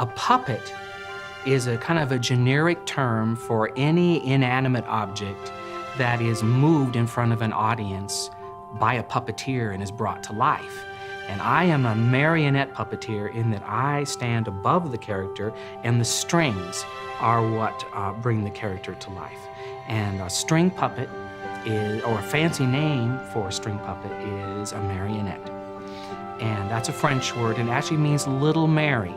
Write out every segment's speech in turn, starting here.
A puppet is a kind of a generic term for any inanimate object that is moved in front of an audience by a puppeteer and is brought to life. And I am a marionette puppeteer in that I stand above the character and the strings are what bring the character to life. And a string puppet is, or a fancy name for a string puppet, is a marionette. And that's a French word and actually means little Mary.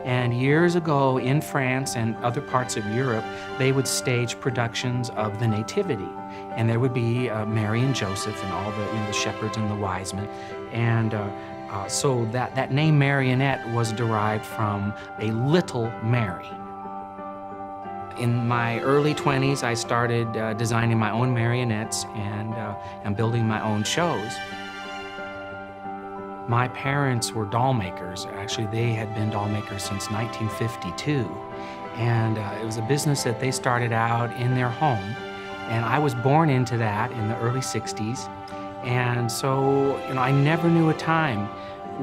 And years ago in France and other parts of Europe, they would stage productions of the Nativity. And there would be Mary and Joseph and all the shepherds and the wise men. And so that name marionette was derived from a little Mary. In my early 20s, I started designing my own marionettes and building my own shows. My parents were doll makers. Actually, they had been doll makers since 1952. And it was a business that they started out in their home. And I was born into that in the early 60s. And so, I never knew a time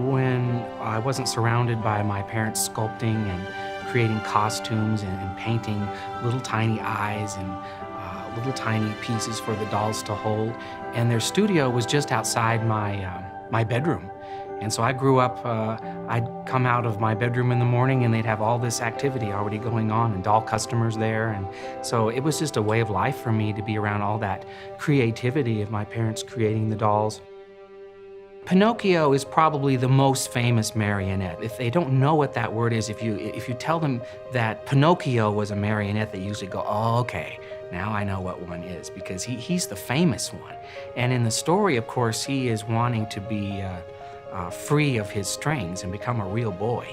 when I wasn't surrounded by my parents sculpting and creating costumes and painting little tiny eyes and little tiny pieces for the dolls to hold. And their studio was just outside my bedroom. And so I grew up, I'd come out of my bedroom in the morning and they'd have all this activity already going on and doll customers there. And so it was just a way of life for me to be around all that creativity of my parents creating the dolls. Pinocchio is probably the most famous marionette. If they don't know what that word is, if you tell them that Pinocchio was a marionette, they usually go, oh, okay, now I know what one is, because he's the famous one. And in the story, of course, he is wanting to be free of his strings and become a real boy.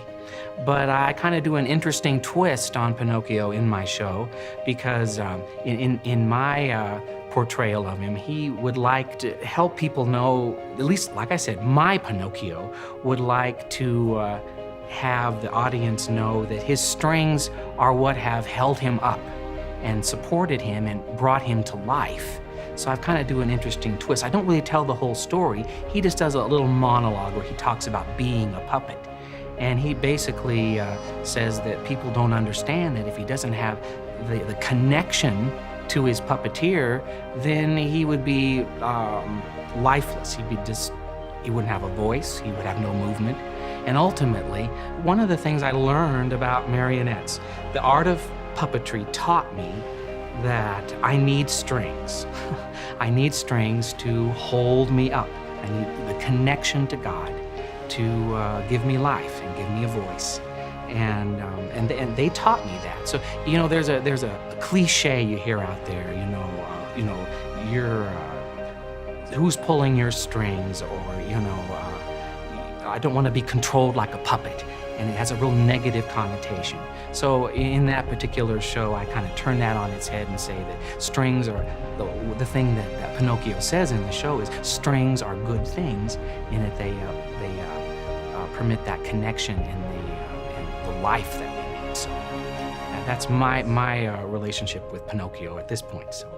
But I kind of do an interesting twist on Pinocchio in my show, because in my portrayal of him, he would like to help people know, at least, like I said, my Pinocchio would like to have the audience know that his strings are what have held him up and supported him and brought him to life. So I kind of do an interesting twist. I don't really tell the whole story. He just does a little monologue where he talks about being a puppet. And he basically says that people don't understand that if he doesn't have the connection to his puppeteer, then he would be lifeless. He wouldn't have a voice, he would have no movement. And ultimately, one of the things I learned about marionettes, the art of puppetry taught me that I need strings. I need strings to hold me up. I need the connection to God to give me life and give me a voice. And they taught me that. So, there's a cliche you hear out there, you're, who's pulling your strings, or, I don't want to be controlled like a puppet. And it has a real negative connotation. So in that particular show, I kind of turn that on its head and say that strings are, the thing that Pinocchio says in the show is strings are good things in that they permit that connection and the life that we need. So that's my relationship with Pinocchio at this point. So.